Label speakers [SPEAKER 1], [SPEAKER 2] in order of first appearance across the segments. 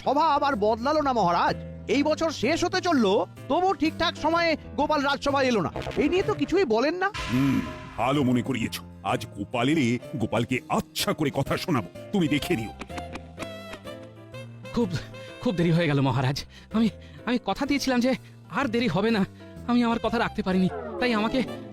[SPEAKER 1] স্বভাব আর বদলালো না মহারাজ। এই বছর শেষ হতে চললো, তবু ঠিকঠাক সময়ে গোপাল রাজসভায় এলো না। এই নিয়ে তো কিছুই বলেন না।
[SPEAKER 2] ভালো মনে করিয়েছো। আজ গোপালকে আচ্ছা করে কথা শোনাবো, তুমি দেখে নিও।
[SPEAKER 3] খুব খুব দেরি হয়ে গেল মহারাজ। আমি আমি কথা দিয়েছিলাম যে আর দেরি হবে না। আমি আমার কথা রাখতে পারিনি, তাই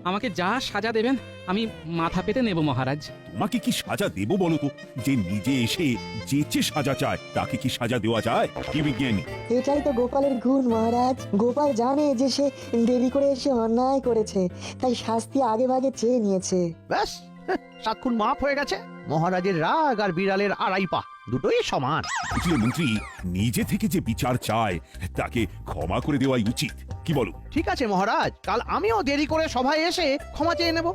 [SPEAKER 3] আমাকে যা সাজা দেবেন আমি মাথা পেতে নেব মহারাজ।
[SPEAKER 2] তোমাকে কি সাজা দেবো বলো তো? যে নিজে এসে যেচে সাজা চায় তাকে কি সাজা দেওয়া যায়? কি বিজ্ঞানী!
[SPEAKER 4] এটাই তো গোপালের গুণ মহারাজ। গোপাল জানে যে সে দেরি করে এসে অন্যায় করেছে, তাই শাস্তি আগে ভাগে চেয়ে নিয়েছে।
[SPEAKER 1] ব্যাস, সাক্ষুন মাফ হয়ে গেছে। মহারাজের রাগ আর বিড়ালের আড়াই পা দুটোই সমান।
[SPEAKER 2] বুঝলে মন্ত্রী, নিজে থেকে যে বিচার চায় তাকে ক্ষমা করে দেওয়াই উচিত। কি বলো?
[SPEAKER 1] ঠিক আছে মহারাজ, কাল আমিও দেরি করে সভায় এসে ক্ষমা চেয়ে নেব।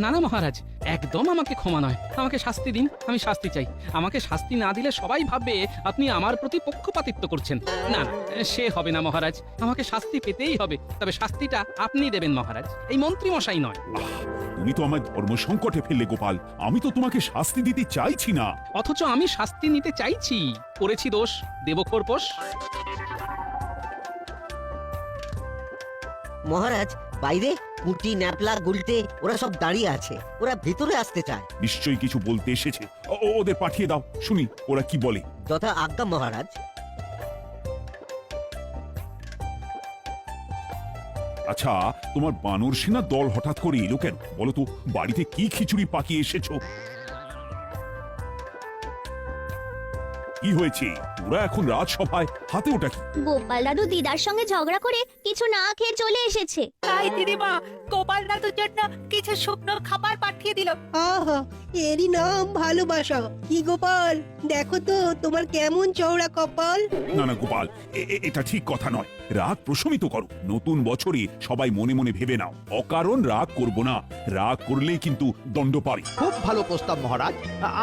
[SPEAKER 3] না না মহারাজ, একদম আমাকে ক্ষমা নয়, আমাকে শাস্তি দিন। আমি শাস্তি চাই। আমাকে শাস্তি না দিলে সবাই ভাববে আপনি আমার প্রতি পক্ষপাতিত্ব করছেন। না না, সে হবে না মহারাজ। আমাকে শাস্তি পেতেই হবে, তবে শাস্তিটা আপনি দেবেন মহারাজ, এই মন্ত্রী মশাই নয়।
[SPEAKER 2] তুমি তো আমার ধর্ম সংকটে ফেললে গোপাল। আমি তো তোমাকে শাস্তি দিতে চাইছি না।
[SPEAKER 3] অথচ আমি শাস্তি নিতে চাইছি। করেছি দোষ, দেব খোরপোশ।
[SPEAKER 5] মহারাজ, বাইরে কুটি, ন্যাপলা, গুলটে ওরা সব দাঁড়িয়ে আছে। ওরা ভিতরে আসতে চায়।
[SPEAKER 2] নিশ্চয়ই কিছু বলতে এসেছে। ওদের পাঠিয়ে দাও, শুনি ওরা কি বলে।
[SPEAKER 5] যথা আজ্ঞা মহারাজ।
[SPEAKER 2] আচ্ছা, তোমার বানর সেনার দল হঠাৎ করে এলো কেন বলো তো? বাড়িতে কি খিচুড়ি পাকিয়ে এসেছো? কি হয়েছে? তোরা এখন রাজসভায়, হাতে ওটা কি?
[SPEAKER 6] গোপাল দাদু দিদার সঙ্গে ঝগড়া করে কিছু না খেয়ে চলে এসেছে।
[SPEAKER 7] তাই দিদিমা গোপাল দাদুর জন্য কিছু শুকনো খাবার পাঠিয়ে দিল।
[SPEAKER 8] আহা, এরই নাম ভালোবাসা। কি গোপাল, দেখো তো তোমার কেমন চওড়া কপাল।
[SPEAKER 2] না না গোপাল, এটা ঠিক কথা নয়। রাগ প্রশমিত করো। নতুন বছরে সবাই মনে মনে ভেবে নাও, অকারণ রাগ করব না। রাগ করলেই কিন্তু দণ্ড পাই।
[SPEAKER 1] খুব ভালো প্রস্তাব মহারাজ।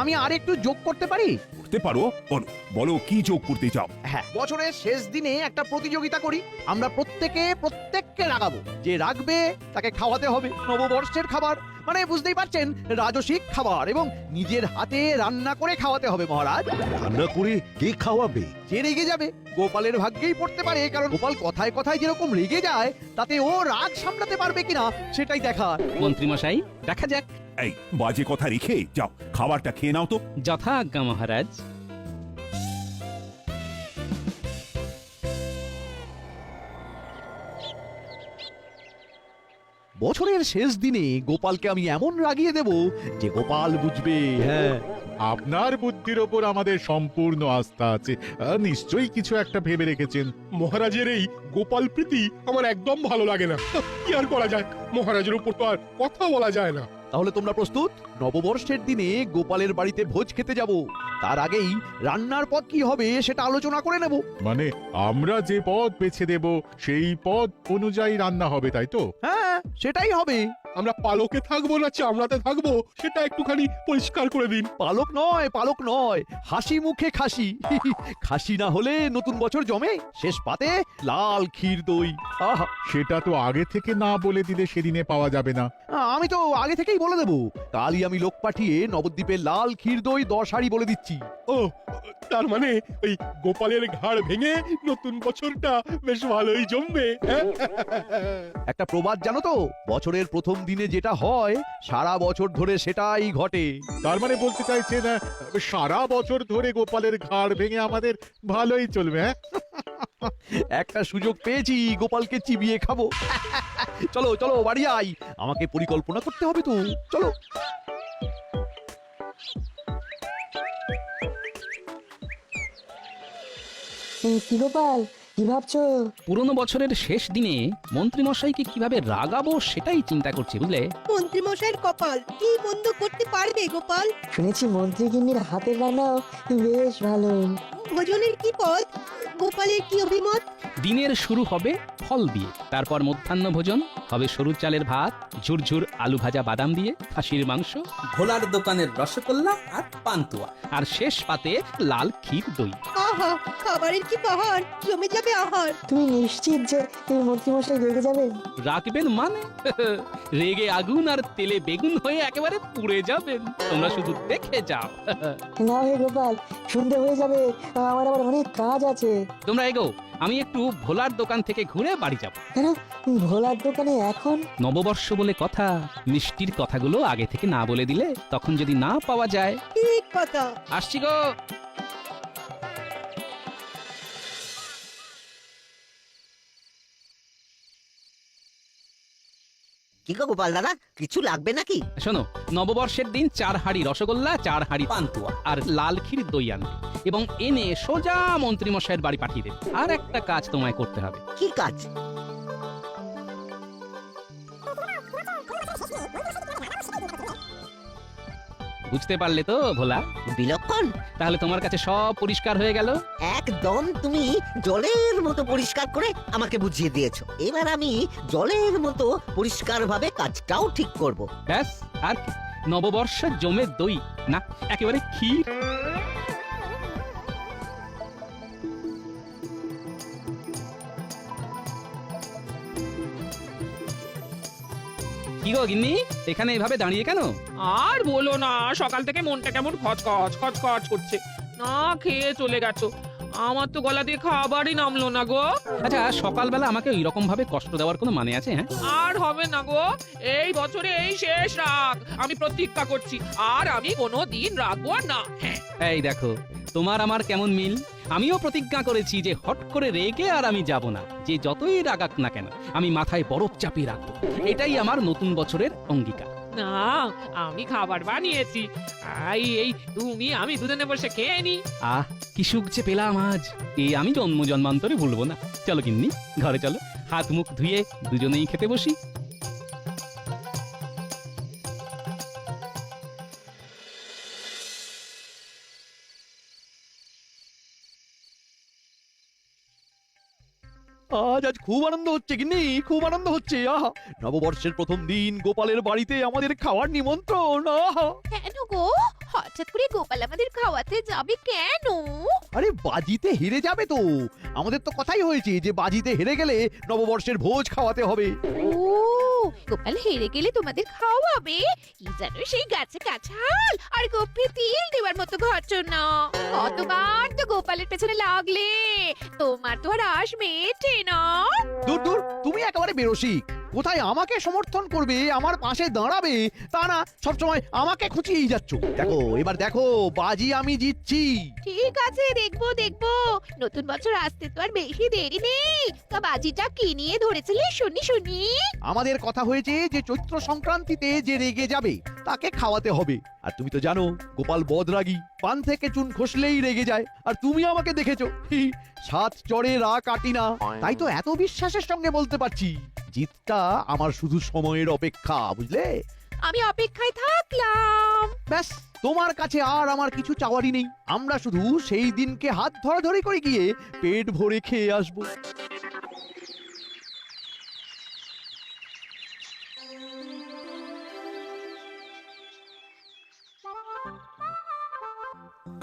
[SPEAKER 1] আমি আর একটু যোগ করতে পারি?
[SPEAKER 2] করতে পারো? বলো বলো, কি যোগ করতে চাও?
[SPEAKER 1] হ্যাঁ, বছরের শেষ দিনে একটা প্রতিযোগিতা করি। আমরা প্রত্যেককে রাগাবো। যে রাগবে তাকে খাওয়াতে হবে নববর্ষের খাবার, মানে বুঝতেই পারছেন, রাজসিক খাবার, এবং নিজের হাতে রান্না করে খাওয়াতে হবে মহারাজ।
[SPEAKER 9] রান্না করে কে খাওয়াবে?
[SPEAKER 1] যে রেগে যাবে গোপালের ভাগ্যেই পড়তে পারে, কারণ গোপাল কথায় কথায় যেরকম রেগে যায় তাতে ও রাগ সামলাতে পারবে কিনা সেটাই দেখার।
[SPEAKER 3] মন্ত্রী মশাই, দেখা যাক।
[SPEAKER 2] এই বাজে কথা রেখে যাও, খাবারটা খেয়ে নাও তো।
[SPEAKER 3] যথা আজ্ঞা মহারাজ।
[SPEAKER 1] বছরের শেষ দিনে গোপালকে আমি এমন রাগিয়ে দেব যে গোপাল বুঝবে। হ্যাঁ,
[SPEAKER 9] আপনার বুদ্ধির ওপর আমাদের সম্পূর্ণ আস্থা আছে। নিশ্চয়ই কিছু একটা ভেবে রেখেছেন।
[SPEAKER 10] মহারাজের এই গোপাল প্রীতি আমার একদম ভালো লাগে না। কি আর করা যায়, মহারাজের উপর তো আর কথা বলা যায় না।
[SPEAKER 1] তাহলে তোমরা প্রস্তুত? নববর্ষের দিনে গোপালের বাড়িতে ভোজ খেতে যাব। তার আগেই রান্নার পদ কি হবে সেটা আলোচনা করে নেব।
[SPEAKER 9] মানে আমরা যে পদ বেছে দেব সেই পদ অনুযায়ী রান্না হবে, তাই তো?
[SPEAKER 1] হ্যাঁ, সেটাই হবে।
[SPEAKER 10] আমরা পালকে থাকবো না চামড়াতে থাকবো সেটা একটুখানি পরিষ্কার করে দিন।
[SPEAKER 1] পালক নয়, হাসি মুখে খাসি। খাসি না হলে নতুন বছর জমে। শেষ পাতে লাল ক্ষীর দই। আহা,
[SPEAKER 9] সেটা তো আগে থেকে না বলে দিলে সেদিনে পাওয়া যাবে না।
[SPEAKER 1] আমি তো আগে থেকেই বলে দেবো। কালই আমি লোক পাঠিয়ে নবদ্বীপের লাল ক্ষীর দই 10 হাঁড়ি বলে দিচ্ছি।
[SPEAKER 10] ও, তার মানে ওই গোপালের ঘাড় ভেঙে নতুন বছরটা বেশ ভালোই জমবে।
[SPEAKER 1] একটা প্রবাদ জানো তো, বছরের প্রথম দিনে যেটা হয় সারা বছর ধরে সেটাই ঘটে।
[SPEAKER 9] তার মানে বলতে চাইছেন সারা বছর ধরে গোপালের ঘাড় ভেঙে আমাদের ভালোই চলবে। হ্যাঁ,
[SPEAKER 1] একটা সুযোগ পেয়েছি, গোপালকে চিবিয়ে খাবো। চলো চলো বাড়ি আই, আমাকে পরিকল্পনা করতে হবে তো। চলো।
[SPEAKER 4] কি গোপাল, কি ভাবছো?
[SPEAKER 3] পুরনো বছরের শেষ দিনে মন্ত্রী মশাইকে কিভাবে রাগাবো সেটাই চিন্তা করছি, বুঝলে?
[SPEAKER 8] মন্ত্রী মশাইয়ের কপাল কি বন্ধ করতে পারবে গোপাল?
[SPEAKER 4] শুনেছি মন্ত্রী গিন্নির হাতের রান্নাও বেশ ভালো।
[SPEAKER 8] ভোজনের কি পদ? গোপালের কি অভিমত?
[SPEAKER 3] দিনের শুরু হবে ফল দিয়ে, তারপর মধ্যাহ্ন ভোজন হবে সরু চালের ভাত, ঝুরঝুর আলু ভাজা বাদাম দিয়ে, খাসির মাংস,
[SPEAKER 11] ভোলার দোকানের রসগোল্লা আর পান্তুয়া,
[SPEAKER 3] আর শেষ পাতে লাল ক্ষীর দই।
[SPEAKER 8] আহা, আহা খাবারের কি পাহাড় জমে যাবে আহার।
[SPEAKER 4] তুমি নিশ্চিত যে এই মন্ত্রীমশাই রেগে যাবেন?
[SPEAKER 3] রাখবেন মানে রেগে আগুন আর তেলে বেগুন হয়ে একেবারে পুড়ে যাবেন। তোমরা শুধু দেখে যাও।
[SPEAKER 4] না হে গোপাল, সন্ধে হয়ে যাবে, আমার আবার অনেক কাজ আছে।
[SPEAKER 3] তোমরা এগো, আমি একটু ভোলার দোকান থেকে ঘুরে বাড়ি যাব।
[SPEAKER 4] কেন ভোলার দোকানে এখন?
[SPEAKER 3] নববর্ষ বলে কথা, মিষ্টির কথাগুলো আগে থেকে না বলে দিলে তখন যদি না পাওয়া যায়।
[SPEAKER 8] ঠিক কথা।
[SPEAKER 3] আসছি গো।
[SPEAKER 5] কি গো গোপাল দাদা, কিছু লাগবে নাকি?
[SPEAKER 3] শোনো, নববর্ষের দিন 4 হাঁড়ি রসগোল্লা, 4 হাঁড়ি পান্তুয়া আর লাল ক্ষীর দই আনবে এবং এনে সোজা মন্ত্রীমশাইয়ের বাড়ি পাঠিয়ে দেবে। আর একটা কাজ তোমায় করতে হবে।
[SPEAKER 5] কি কাজ?
[SPEAKER 3] বুঝতে পারলে তো ভোলা?
[SPEAKER 5] বিলক্ষণ।
[SPEAKER 3] তাহলে তোমার কাছে সব পরিষ্কার হয়ে গেল।
[SPEAKER 5] একদম তুমি জলের মতো পরিষ্কার করে আমাকে বুঝিয়ে দিয়েছো। এবার আমি জলের মতো পরিষ্কারভাবে কাজটাও ঠিক করব।
[SPEAKER 3] ব্যাস, আর কি? নববর্ষ জমে দই না, একেবারে ক্ষীর। কি গো গিন্নি, এখানে এভাবে দাঁড়িয়ে কেন?
[SPEAKER 11] আর বলো না, সকাল থেকে মনটা কেমন খচখচ খচখচ করছে। না খেয়ে চলে গেছো, আমার তো গলা দিয়ে খাবারই নামলো না গো।
[SPEAKER 3] আচ্ছা, সকালবেলা আমাকে এইরকম ভাবে কষ্ট দেওয়ার কোনো মানে আছে? হ্যাঁ,
[SPEAKER 11] আর হবে না গো, এই বছরে এই শেষ রাগ। আমি প্রতিজ্ঞা করছি, আর আমি কোনো দিন রাখবো না।
[SPEAKER 3] এই দেখো, তোমার আমার কেমন মিল। আমিও প্রতিজ্ঞা করেছি যে হট করে রেগে আর আমি যাব না। যে যতই রাগাক না কেন, আমি মাথায় বরফ চাপিয়ে রাখবো। এটাই আমার নতুন বছরের অঙ্গীকার।
[SPEAKER 11] না, আমি খাবার বানিয়েছি, এই তুমি আমি দুজনে বসে খেয়ে নি।
[SPEAKER 3] আহ, কি সুখ যে পেলাম আজ, আমি জন্ম জন্মান্তরে ভুলবো না। চলো গিন্নি, ঘরে চলো, হাত মুখ ধুয়ে দুজনেই খেতে বসি।
[SPEAKER 1] আজ খুব আনন্দ হচ্ছে গিন্নি, খুব আনন্দ হচ্ছে। আহা, নববর্ষের প্রথম দিন গোপালের বাড়িতে আমাদের খাওয়ার নিমন্ত্রণ। আহা,
[SPEAKER 6] কেন গো, হঠাৎ করে গোপাল আমাদের খাওয়াতে যাবে কেন?
[SPEAKER 1] আরে বাজিতে হেরে যাবে তো। আমাদের তো কথাই হয়েছে যে বাজিতে হেরে গেলে নববর্ষের ভোজ খাওয়াতে হবে।
[SPEAKER 6] ও, গোপাল হেরে গেলে তোমাদের খাওয়াবে? কি জানো, সেই গাছে কাঁঠাল আর গোপে তিল দেওয়ার মতো ঘটনা। কতবার তো গোপালের পেছনে লাগলে, তোমার তো আর আশ মেটে না।
[SPEAKER 1] দূর দূর, তুমি একেবারে বেরসিক। কোথায় আমাকে সমর্থন করবে, আমার পাশে দাঁড়াবে, তা না সবসময় আমাকে খুঁচিয়েই যাচ্ছ। দেখো, এবার দেখো, বাজি আমি জিতছি।
[SPEAKER 6] ঠিক আছে, দেখবো দেখবো। নতুন বছর আসতে তো আর বেশি দেরি নেই। তা বাজিটা কি নিয়ে ধরেছিলে শুনি শুনি?
[SPEAKER 1] আমাদের কথা হয়েছে যে চৈত্র সংক্রান্তিতে যে রেগে যাবে তাকে খাওয়াতে হবে। আর তুমি তো জানো গোপাল বদরাগী, পান থেকে চুন খসলেই রেগে যায়। আর তুমি আমাকে দেখেছো, 7 চড়ে রা কাটি না। তাই তো এত বিশ্বাসের সঙ্গে বলতে পারছি, জিতটা আমার শুধু সময়ের অপেক্ষা, বুঝলে?
[SPEAKER 6] আমি অপেক্ষায় থাকলাম।
[SPEAKER 1] ব্যাস, তোমার কাছে আর আমার কিছু চাওয়ারই নেই। আমরা শুধু সেই দিনকে হাত ধরাধরি করে গিয়ে পেট ভরে খেয়ে আসবো।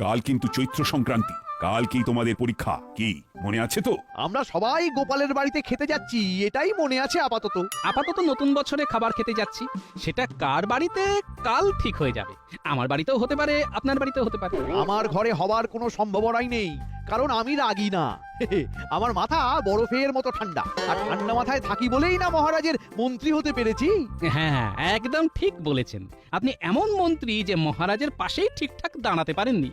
[SPEAKER 2] কাল কিন্তু চৈত্র সংক্রান্তি, কালকেই তোমাদের পরীক্ষা। কি মনে আছে তো?
[SPEAKER 1] আমরা সবাই গোপালের বাড়িতে খেতে যাচ্ছি, এটাই মনে আছে আপাতত।
[SPEAKER 3] আপাতত নতুন বছরে খাবার খেতে যাচ্ছি। সেটা কার বাড়িতে কাল ঠিক হয়ে যাবে। আমার বাড়িতেও হতে পারে, আপনার বাড়িতেও হতে পারে।
[SPEAKER 1] আমার ঘরে হবার কোনো সম্ভাবনাই নেই, কারণ আমি রাগী না। আমার মাথা বরফের মতো ঠান্ডা, আর ঠান্ডা মাথায় থাকি বলেই না মহারাজের মন্ত্রী হতে পেরেছি।
[SPEAKER 3] হ্যাঁ, একদম ঠিক বলেছেন। আপনি এমন মন্ত্রী যে মহারাজের পাশেই ঠিকঠাক দাঁড়াতে পারেননি।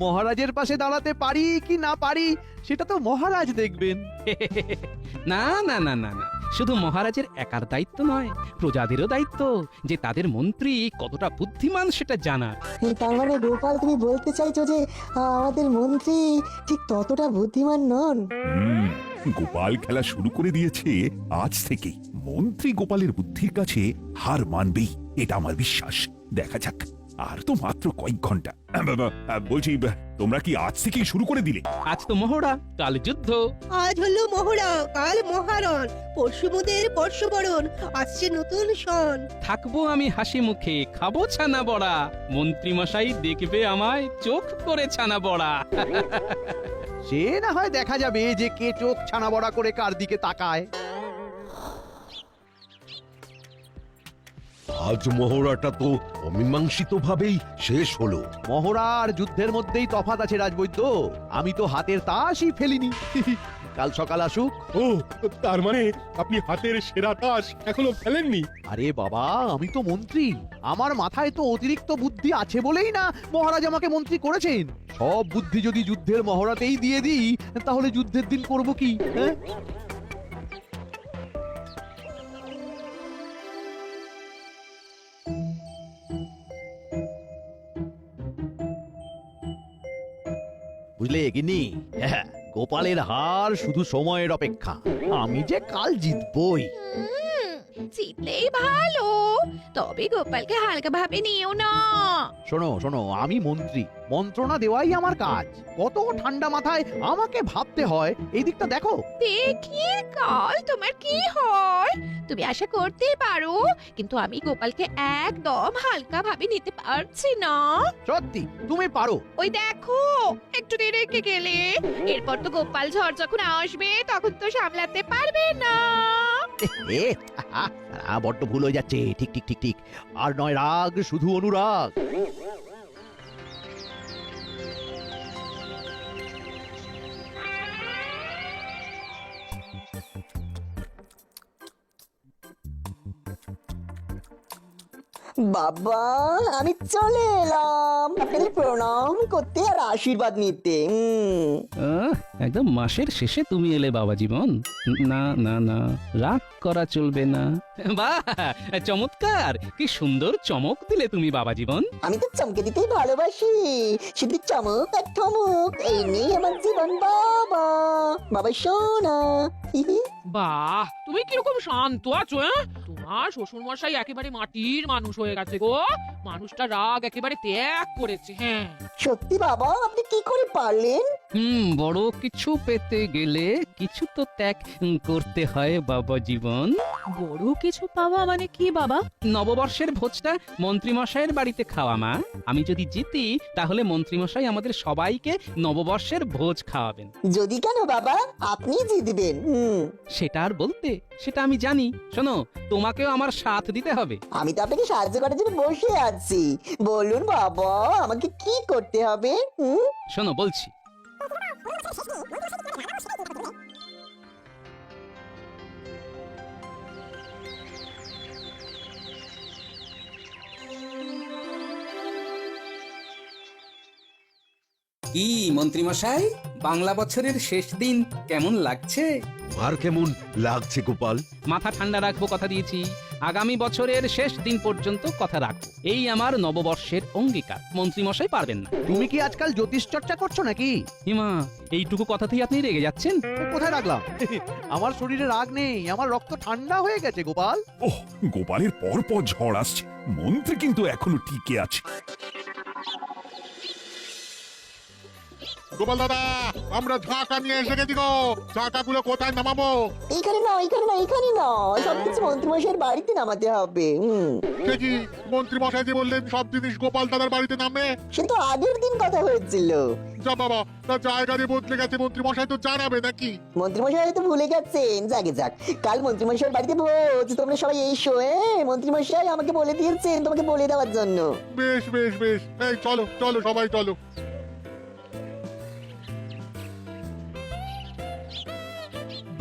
[SPEAKER 1] মহারাজের পাশে দাঁড়াতে পারি কি না পারি সেটা তো মহারাজ দেখবেন।
[SPEAKER 3] না না না না না, শুধু মহারাজের একার দায়িত্ব নয়, প্রজাদেরও দায়িত্ব যে তাদের মন্ত্রী কতটা বুদ্ধিমান সেটা জানা।
[SPEAKER 4] তার মানে গোপাল, তুমি বলতে চাইছো যে আমাদের মন্ত্রী ঠিক ততটা বুদ্ধিমান নন?
[SPEAKER 2] গোপাল খেলা শুরু করে দিয়েছে আজ থেকেই। মন্ত্রী গোপালের বুদ্ধির কাছে হার মানবেই, এটা আমার বিশ্বাস। দেখা যাক আর তো মাত্র কয়েক ঘন্টা বলছি তোমরা কি আজ থেকেই শুরু করে দিলে?
[SPEAKER 3] আজ তো মহড়া, কাল যুদ্ধ।
[SPEAKER 8] আজ হলো মহড়া, কাল মহারণ, পরশু মোদের বর্ষবরণ, আসছে নতুন সন।
[SPEAKER 3] থাকবো আমি হাসি মুখে, খাবো ছানা বড়া, মন্ত্রী মশাই দেখবে আমায় চোখ করে ছানা বড়া।
[SPEAKER 1] সে না হয় দেখা যাবে যে কে চোখ ছানা বড়া করে কার দিকে তাকায়।
[SPEAKER 12] আজ মহড়াটা তো অমীমাংসিত ভাবেই শেষ হলো।
[SPEAKER 1] মহড়া আর যুদ্ধের মধ্যেই তফাৎ আছে রাজবৈদ্য। আমি তো হাতের তাসই ফেলিনি। কাল সকাল আসুক।
[SPEAKER 10] ও, তার মানে আপনি হাতের সেরা তাস এখনো ফেলেননি?
[SPEAKER 1] আরে বাবা, আমি তো মন্ত্রী, আমার মাথায় তো অতিরিক্ত বুদ্ধি আছে বলেই না মহারাজ আমাকে মন্ত্রী করেছেন। সব বুদ্ধি যদি যুদ্ধের মহড়াতেই দিয়ে দিই, তাহলে যুদ্ধের দিন করব কি? হ্যাঁ, বুঝলে গিন্নি, হ্যাঁ, গোপালের হার শুধু সময়ের অপেক্ষা। আমি যে কাল জিতবই।
[SPEAKER 6] জিতলেই ভালো, তবে গোপালকে হালকা ভাবে নিও না।
[SPEAKER 1] শোনো শোনো, আমি মন্ত্রী, মন্ত্রণা দেওয়াই আমার কাজ। কত ঠান্ডা মাথায় আমাকে ভাবতে হয়, এই দিকটা দেখো।
[SPEAKER 6] দেখি কাল তোমার কি হয়। তুমি আশা করতেই পারো, কিন্তু আমি গোপালকে একদম হালকা ভাবে নিতে পারছি না।
[SPEAKER 1] সত্যি তুমি পারো।
[SPEAKER 6] ওই দেখো, একটু দেরি রেখে গেলে, এরপর তো গোপাল ঝড় যখন আসবে তখন তো সামলাতে পারবে না।
[SPEAKER 1] এ, বড্ড ভুল হয়ে যাচ্ছে। ঠিক ঠিক ঠিক ঠিক, আর নয় রাগ, শুধু অনুরাগ।
[SPEAKER 4] বাবা, আমি চলে এলাম আপনাদের প্রণাম করতে আর আশীর্বাদ নিতে।
[SPEAKER 3] একদম মাসের শেষে তুমি এলে বাবা জীবন। না না না, রাগ করা চলবে না। বাহ, চমৎকার, কি সুন্দর চমক দিলে তুমি বাবা জীবন।
[SPEAKER 4] আমি তো চমকে দিতেই ভালোবাসি, শুধু চমক আর ঠমক, এই নিয়ে আমার জীবন। বাবা, বাবা সোনা।
[SPEAKER 11] বাহ, তুমি কিরকম শান্ত আছো? তোমার শ্বশুর মশাই একেবারে মাটির মানুষ হয়ে গেছে গো। মানুষটা রাগ একেবারে ত্যাগ করেছে। হ্যাঁ,
[SPEAKER 4] সত্যি বাবা, আপনি কি করে পারলেন?
[SPEAKER 3] বড় কিছু পেতে গেলে কিছু তো ত্যাগ করতে হয় বাবা জীবন।
[SPEAKER 7] বড় কিছু পাওয়া মানে কি বাবা?
[SPEAKER 3] নববর্ষের ভোজটা মন্ত্রীমশাইয়ের বাড়িতে খাওয়া মা। আমি যদি জিতি, তাহলে মন্ত্রীমশাই আমাদের সবাইকে নববর্ষের ভোজ খাওয়াবেন।
[SPEAKER 4] যদি কেন বাবা, আপনি জিতবেন।
[SPEAKER 3] সেটা আর বলতে, সেটা আমি জানি। শোনো, তোমাকেও আমার সাথ দিতে হবে।
[SPEAKER 4] আমি তো আপনাকে সাহায্য করার জন্য বসে আছি। বলুন বাবা, আমাকে কি করতে হবে?
[SPEAKER 3] শোনো বলছি।
[SPEAKER 13] কি মন্ত্রীমশাই, বাংলা বছরের শেষ দিন কেমন লাগছে?
[SPEAKER 12] আর কেমন লাগছে গোপাল?
[SPEAKER 3] মাথা ঠান্ডা রাখবো, কথা দিয়েছি। আগামী বছরের শেষ দিন পর্যন্ত কথা রাখবো, এই আমার নববর্ষের অঙ্গীকার। মন্ত্রীমশাই পারবেন না।
[SPEAKER 1] তুমি কি আজকাল জ্যোতিষ চর্চা করছো নাকি?
[SPEAKER 3] হিমা, এইটুকু কথাতেই আপনি রেগে যাচ্ছেন?
[SPEAKER 1] কোথায় রাখলাম? আমার শরীরে রাগ নেই, আমার রক্ত ঠান্ডা হয়ে গেছে গোপাল।
[SPEAKER 2] ওহ, গোপালের পর পর ঝড় আসছে, মন্ত্রী কিন্তু এখনো টিকে আছে।
[SPEAKER 9] গোপাল দাদা, আমরা ঝাঁকা নিয়ে এসে গেছি গো। ঝাঁকাগুলো কোথায় নামাবো?
[SPEAKER 4] এইখানে না, এইখানে না, এইখানে না, সবকিছু মন্ত্রীমশাইয়ের বাড়িতে নামাতে হবে।
[SPEAKER 9] সে কি, মন্ত্রী মশাই যে বললেন সব জিনিস গোপাল দাদার বাড়িতে নামবে?
[SPEAKER 4] সে তো আগের দিন কথা হয়েছিল।
[SPEAKER 9] যা বাবা, তার জায়গা যে বদলে গেছে, মন্ত্রী মশাই তো জানাবে নাকি?
[SPEAKER 4] মন্ত্রীমশাই হয়তো ভুলে গেছেন। যাকে যাক, কাল মন্ত্রীমশাইয়ের বাড়িতে ভোজ, তোমরা সবাই এসো। মন্ত্রীমশাই আমাকে বলে দিয়েছেন তোমাকে বলে দেওয়ার জন্য।
[SPEAKER 9] বেশ বেশ বেশ, এই চলো চলো, সবাই চলো।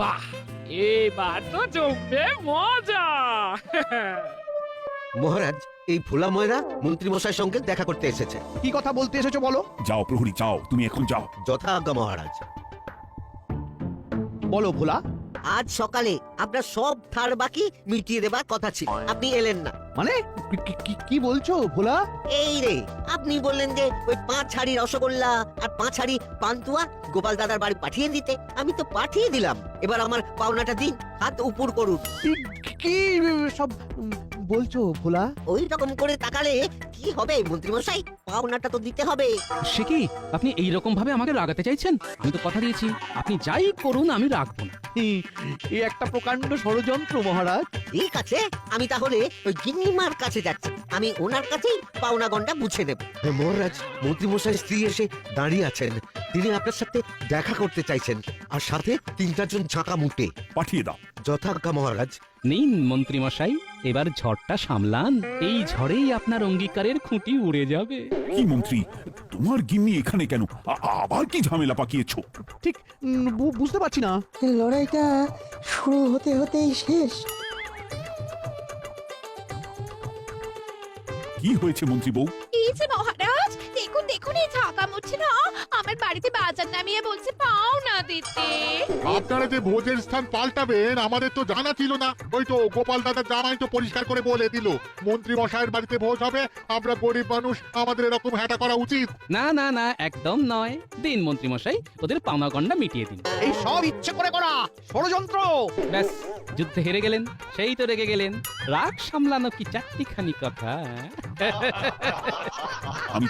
[SPEAKER 11] বাহ, এবার তো জমবে মজা।
[SPEAKER 5] মহারাজ, এই ভোলা ময়রা মন্ত্রী মশাইয়ের সঙ্গে দেখা করতে এসেছে।
[SPEAKER 1] কি কথা বলতে এসেছো বলো?
[SPEAKER 2] যাও প্রহরী, যাও, তুমি এখন যাও।
[SPEAKER 5] যথা আজ্ঞা মহারাজ।
[SPEAKER 1] বলো ভোলা।
[SPEAKER 5] আজ সকালে আপনার সব ধার বাকি মিটিয়ে দেবার কথা ছিল, আপনি এলেন না।
[SPEAKER 1] মানে কি বলছো ভোলা?
[SPEAKER 5] এই রে, আপনি বললেন যে ওই 5 হাঁড়ি রসগোল্লা আর 5 হাঁড়ি পান্তুয়া গোপাল দাদার বাড়ি পাঠিয়ে দিতে। আমি তো পাঠিয়ে দিলাম, এবার আমার পাওনাটা দিন, হাত উপর করুন।
[SPEAKER 1] কি সব বলছো ভোলা?
[SPEAKER 5] ওই রকম করে তাকালে কি হবে মন্ত্রী মশাই? পাওনাটা তো দিতে হবে।
[SPEAKER 3] সে কি আপনি এই রকম ভাবে আমাকে রাগাতে চাইছেন? আমি তো কথা দিয়েছি আপনি যাই করুন আমি রাখবো না।
[SPEAKER 1] এ একটা প্রকাণ্ড ষড়যন্ত্র মহারাজ।
[SPEAKER 5] ঠিক আছে, আমি তাহলে ওই গিন্নিমার কাছে যাচ্ছি। আমি ওনার কাছেই পাওনা গন্ডা বুঝে নেব।
[SPEAKER 12] মহারাজ মন্ত্রীমশাই স্ত্রী এসে দাঁড়িয়ে আছেন, তিনি আপনার সাথে দেখা করতে চাইছেন, আর সাথে 3-4 জন ছাকা মুটে।
[SPEAKER 2] পাঠিয়ে দাও।
[SPEAKER 12] যথাজ্ঞা মহারাজ।
[SPEAKER 3] নিন মন্ত্রী মশাই, এবার ঝড়টা সামলান। এই ঝড়েই আপনার অঙ্গীকারের খুঁটি উড়ে যাবে।
[SPEAKER 2] কি মন্ত্রী, তোমার গিন্নি এখানে কেন? আবার কি ঝামেলা পাকিয়েছো?
[SPEAKER 1] ঠিক বুঝতে পারছি না।
[SPEAKER 4] লড়াইটা শুরু হতে হতেই শেষ।
[SPEAKER 2] কি হয়েছে মন্ত্রী বউ?
[SPEAKER 6] এই যে মহারাজ, দেখুন দেখুন এই ঝাঁকা মুচ্ছে না আমার বাড়িতে বাজার নামিয়ে বলছে পাওনা দিতে।
[SPEAKER 9] আপনারা যে ভোজের স্থান পাল্টাবেন আমাদের তো জানা ছিল না। ওই তো গোপাল দাদা জামাই তো পরিষ্কার করে বলে দিল মন্ত্রী মশাইয়ের বাড়িতে ভোজ হবে, আমরা গরিব মানুষ, আমাদের এরকম হ্যাটা করা উচিত।
[SPEAKER 3] না না না, একদম নয়। দিন মন্ত্রী মশাই, ওদের পাওনা গন্ডা মিটিয়ে দিন।
[SPEAKER 1] এই সব ইচ্ছে করে করা ষড়যন্ত্র।
[SPEAKER 3] ব্যাস, যুদ্ধে হেরে গেলেন, সেই তো রেগে গেলেন। রাগ সামলানো কি চারটিখানি কথা?
[SPEAKER 2] আমি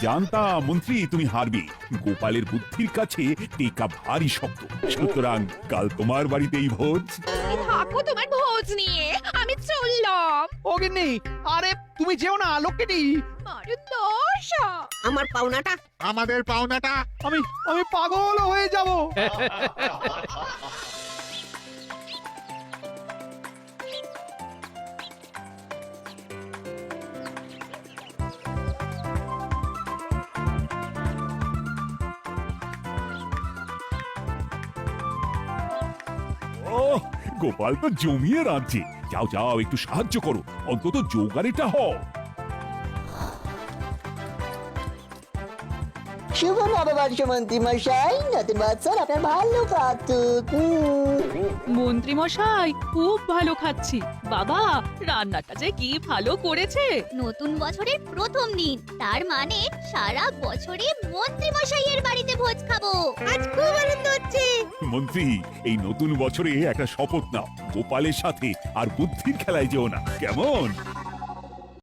[SPEAKER 2] জানতাম মন্ত্রী তুমি হারবে। গোপালের বুদ্ধির কাছে টেকা ভারী শক্ত। সুতরাং কাল তোমার বাড়িতেই ভোজ।
[SPEAKER 6] তুমি থাকো তোমার ভোজ নিয়ে, আমি চললাম।
[SPEAKER 1] ও গিন্নি, আরে তুমি যেও না লক্ষ্মীটি।
[SPEAKER 6] মারুন দশা।
[SPEAKER 5] আমার পাওনাটা,
[SPEAKER 9] আমাদের পাওনাটা।
[SPEAKER 1] আমি পাগল হয়ে যাব।
[SPEAKER 2] ওহ, গোপাল তো জমিয়ে রাঁধছে। যাও যাও, একটু সাহায্য করো, অন্তত জোগাড়িটা হও।
[SPEAKER 4] শুভ নববর্ষ মন্ত্রী মশাই, নতুন বছর আপনার ভালো কাটুক।
[SPEAKER 7] মন্ত্রী মশাই খুব ভালো খাচ্ছি। বাবা রান্নাটা যে কি ভালো করেছে।
[SPEAKER 6] নতুন বছরের প্রথম দিন, তার মানে সারা বছরে মন্ত্রী মশাইয়ের বাড়িতে ভোজ খাবো। আজ খুব আনন্দ হচ্ছে।
[SPEAKER 2] মন্ত্রী, এই নতুন বছরে একটা শপথ নাও, গোপালের সাথে আর বুদ্ধির খেলায় যেও না, কেমন?